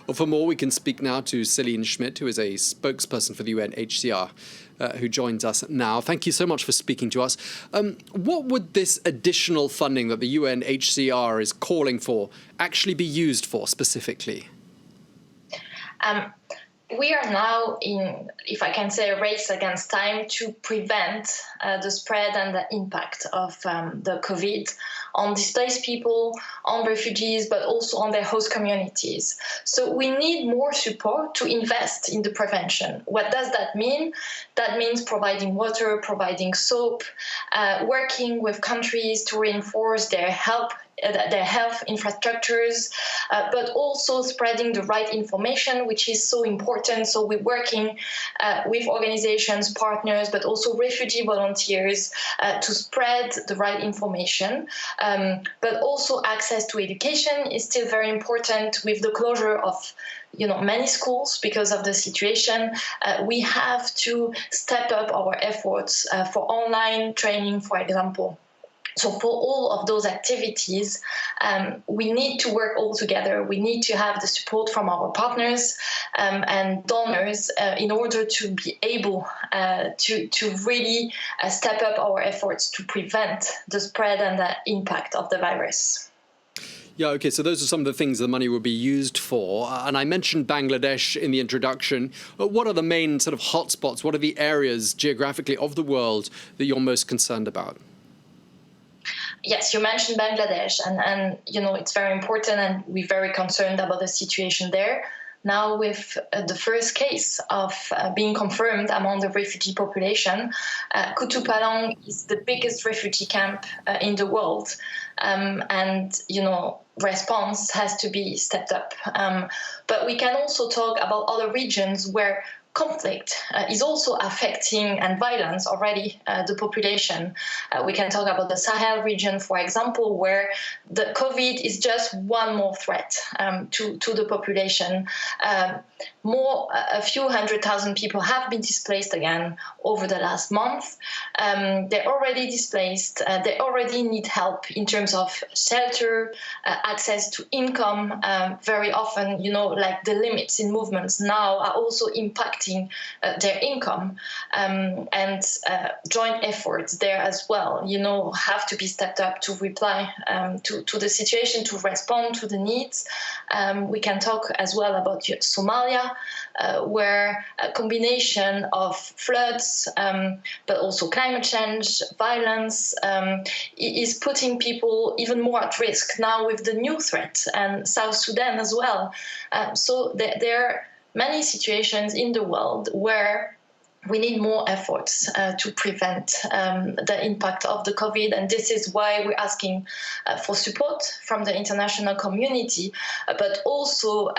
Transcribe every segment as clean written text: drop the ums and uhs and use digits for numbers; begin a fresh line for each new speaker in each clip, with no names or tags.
Well, for more, we can speak now to Celine Schmidt, who is a spokesperson for the UNHCR, who joins us now. Thank you so much for speaking to us. What would this additional funding that the UNHCR is calling for actually be used for specifically?
We are now in, if I can say, a race against time to prevent the spread and the impact of the COVID on displaced people, on refugees, but also on their host communities. So we need more support to invest in the prevention. What does that mean? That means providing water, providing soap, working with countries to reinforce their health infrastructures, but also spreading the right information, which is so important. So we're working with organizations, partners, but also refugee volunteers to spread the right information. But also access to education is still very important. With the closure of many schools because of the situation, we have to step up our efforts for online training, for example. So for all of those activities, we need to work all together. We need to have the support from our partners and donors in order to be able to really step up our efforts to prevent the spread and the impact of the virus.
Yeah, OK, so those are some of the things the money will be used for. And I mentioned Bangladesh in the introduction. What are the main sort of hotspots? What are the areas geographically of the world that you're most concerned about?
Yes, you mentioned Bangladesh, and it's very important, and we're very concerned about the situation there. Now, with the first case of being confirmed among the refugee population, Kutupalong is the biggest refugee camp in the world, and response has to be stepped up. But we can also talk about other regions where conflict is also affecting, and violence already, the population. We can talk about the Sahel region, for example, where the COVID is just one more threat to the population. A few 100,000 people have been displaced again over the last month. They're already displaced. They already need help in terms of shelter, access to income. Very often, like the limits in movements now are also impacting their income, and joint efforts there as well, have to be stepped up to reply to the situation, to respond to the needs. We can talk as well about Somalia, where a combination of floods, but also climate change, violence, is putting people even more at risk now with the new threat, and South Sudan as well. So there are many situations in the world where we need more efforts to prevent the impact of the COVID, and this is why we're asking for support from the international community, but also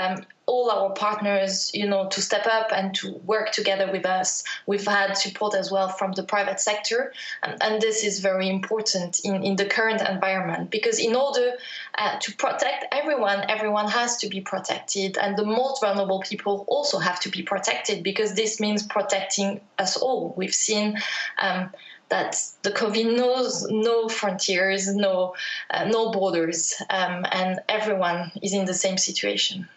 all our partners, to step up and to work together with us. We've had support as well from the private sector, and this is very important in the current environment, because in order to protect everyone has to be protected, and the most vulnerable people also have to be protected, because this means protecting us all. We've seen that the COVID knows no frontiers, no borders, and everyone is in the same situation.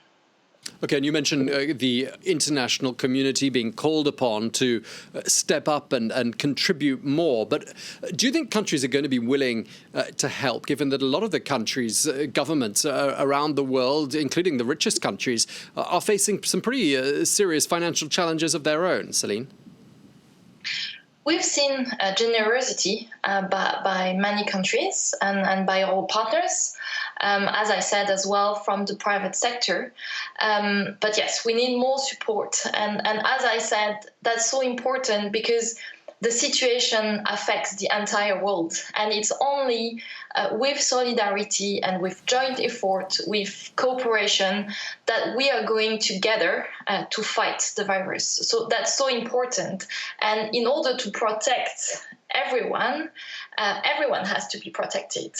OK, and you mentioned the international community being called upon to step up and contribute more. But do you think countries are going to be willing to help, given that a lot of the countries' governments around the world, including the richest countries, are facing some pretty serious financial challenges of their own? Celine?
We've seen generosity by many countries and by our partners, as I said as well, from the private sector. But yes, we need more support. And as I said, that's so important because the situation affects the entire world. And it's only with solidarity and with joint effort, with cooperation, that we are going together to fight the virus. So that's so important. And in order to protect everyone has to be protected.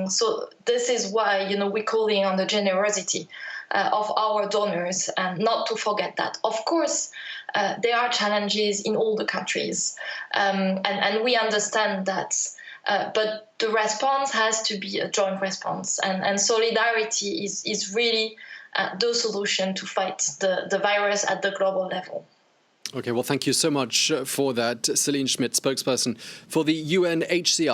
So this is why, we're calling on the generosity of our donors, and not to forget that. Of course, there are challenges in all the countries, and we understand that. But the response has to be a joint response, and solidarity is really those solutions to fight the virus at the global level.
Okay, well, thank you so much for that, Celine Schmidt, spokesperson for the UNHCR.